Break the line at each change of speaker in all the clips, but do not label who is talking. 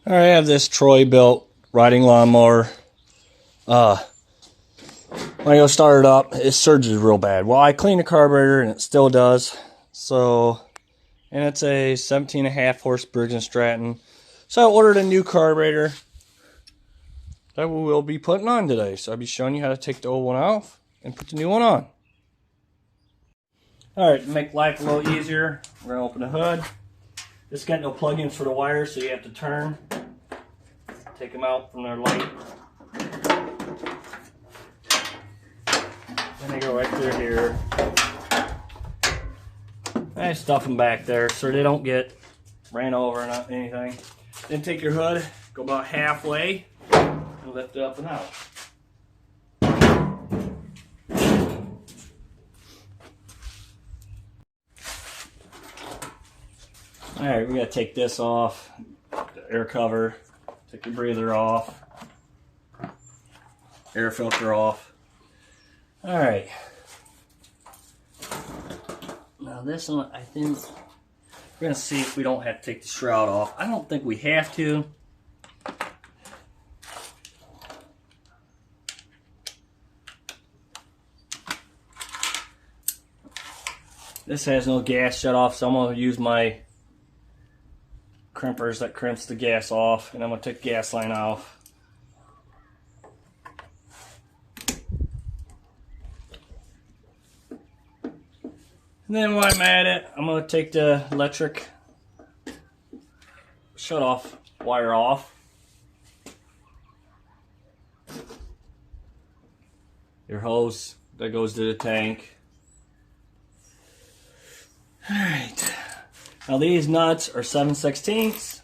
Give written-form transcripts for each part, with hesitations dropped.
All right, I have this Troy-Bilt riding lawnmower. When I go start it up, it surges real bad. Well, I cleaned the carburetor and it still does. So, and it's a 17.5 horse Briggs & Stratton. So I ordered a new carburetor that we will be putting on today. So I'll be showing you how to take the old one off and put the new one on. All right, to make life a little easier, we're gonna open the hood. This got no plug-ins for the wires, so you have to turn. Take them out from their light. Then they go right through here. I stuff them back there so they don't get ran over or anything. Then take your hood, go about halfway, and lift it up and out. Alright, we gotta take this off, the air cover, take the breather off, air filter off. Alright. Now this one, I think, we're gonna see if we don't have to take the shroud off. I don't think we have to. This has no gas shut off, so I'm gonna use my crimpers that crimps the gas off, and I'm going to take the gas line off. And then while I'm at it, I'm going to take the electric shut off wire off. Your hose that goes to the tank. Alright. Now these nuts are 7/16.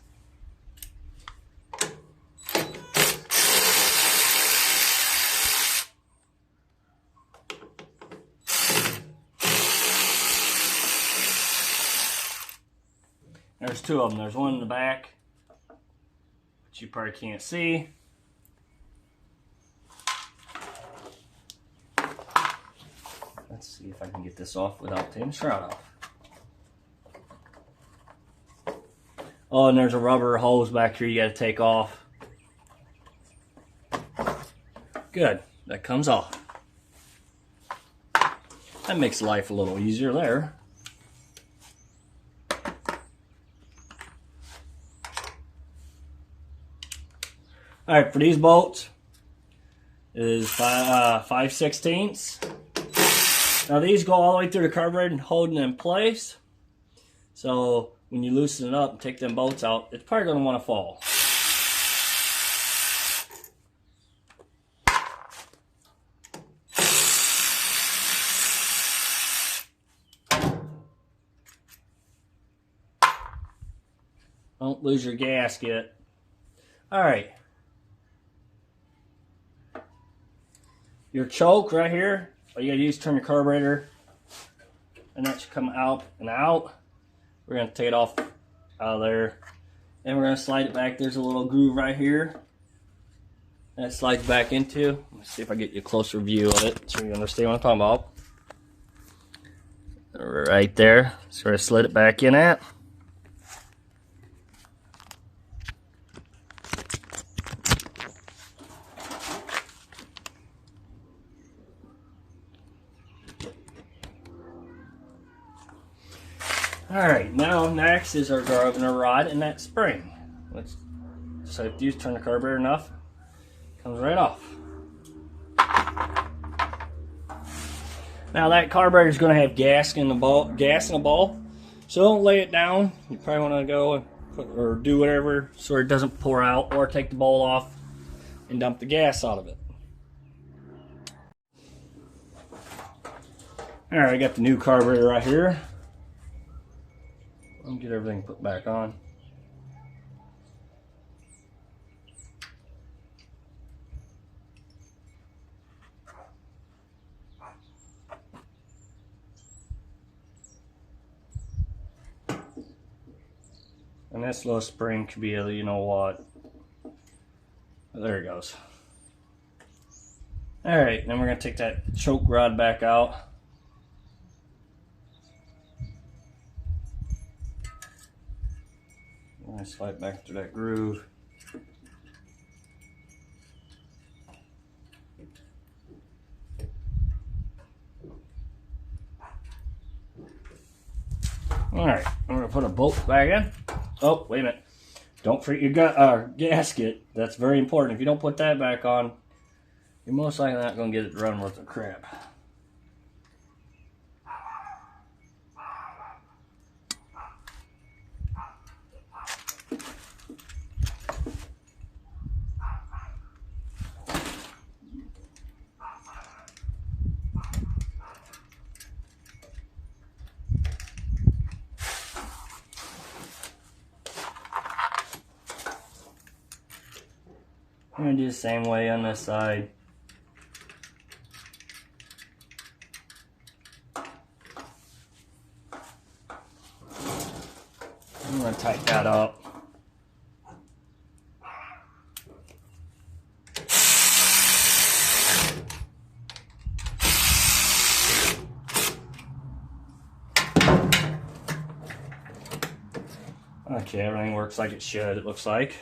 There's two of them. There's one in the back, which you probably can't see. Let's see if I can get this off without taking the shroud off. Oh, and there's a rubber hose back here you got to take off. Good, that comes off. That makes life a little easier there. All right, for these bolts, it is 5/16. Now these go all the way through the carburetor and holding it in place. So when you loosen it up and take them bolts out, it's probably going to want to fall. Don't lose your gasket. Alright. Your choke right here, all you got to do is turn your carburetor, and that should come out and out. We're going to take it off out of there, and we're going to slide it back. There's a little groove right here that slides back into. Let's see if I get you a closer view of it so you understand what I'm talking about. Right there. So I slid it back in at. Alright, now next is our governor rod and that spring. Let's just have to turn the carburetor enough. Comes right off. Now that carburetor is going to have gas in the ball, so don't lay it down. You probably want to go and or do whatever so it doesn't pour out, or take the bowl off and dump the gas out of it. Alright, I got the new carburetor right here. Let me get everything put back on. And this little spring could be a, you know what. There it goes. Alright, then we're going to take that choke rod back out. I'm going to slide back through that groove. Alright, I'm going to put a bolt back in. Oh, wait a minute. Don't forget your gasket. That's very important. If you don't put that back on, you're most likely not going to get it run worth of crap. I'm going to do the same way on this side. I'm going to tighten that up. Okay, everything works like it should, it looks like.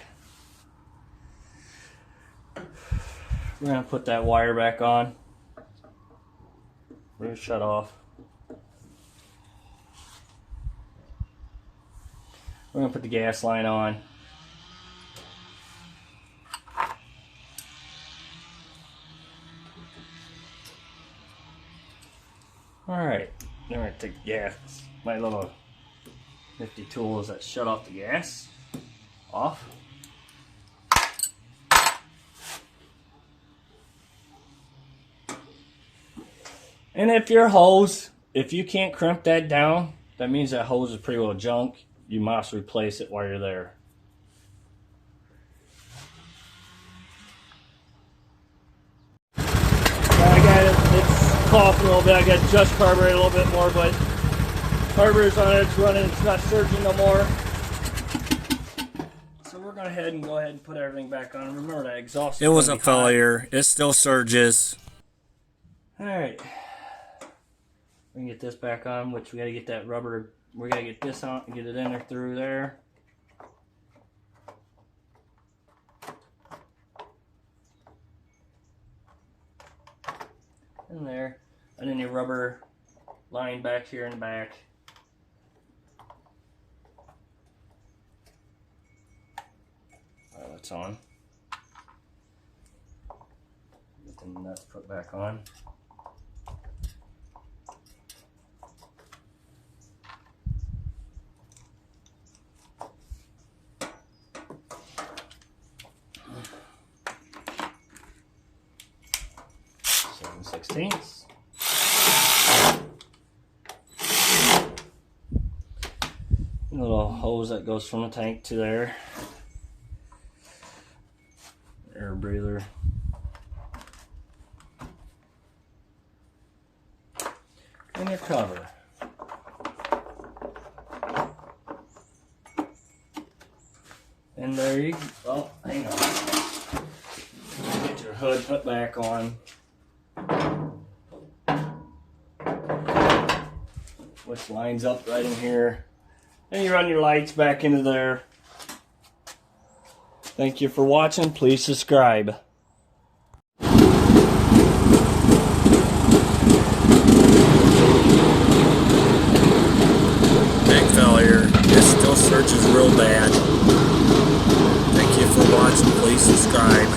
We're going to put that wire back on. We're going to shut off. We're going to put the gas line on. Alright, then we're going to take the gas. My little nifty tools that shut off the gas. Off. And if your hose, if you can't crimp that down, that means that hose is pretty well junk. You must replace it while you're there. I got it, it's coughing a little bit. I got to adjust carburetor a little bit more, but carburetor's on it, it's running, it's not surging no more. So we're going to go ahead and put everything back on. Remember that exhaust. It was a failure. It still surges. Alright. We can get this back on, which we got to get that rubber, we got to get this on and get it in there through there. In there. And then your rubber line back here in the back. That's on. Get the nuts put back on. Sixteenths. Little hose that goes from the tank to there. Air breather. And your cover. And there you go. Oh, hang on. Get your hood put back on. Which lines up right in here. And you run your lights back into there. Thank you for watching. Please subscribe. Big failure. It still surges real bad. Thank you for watching. Please subscribe.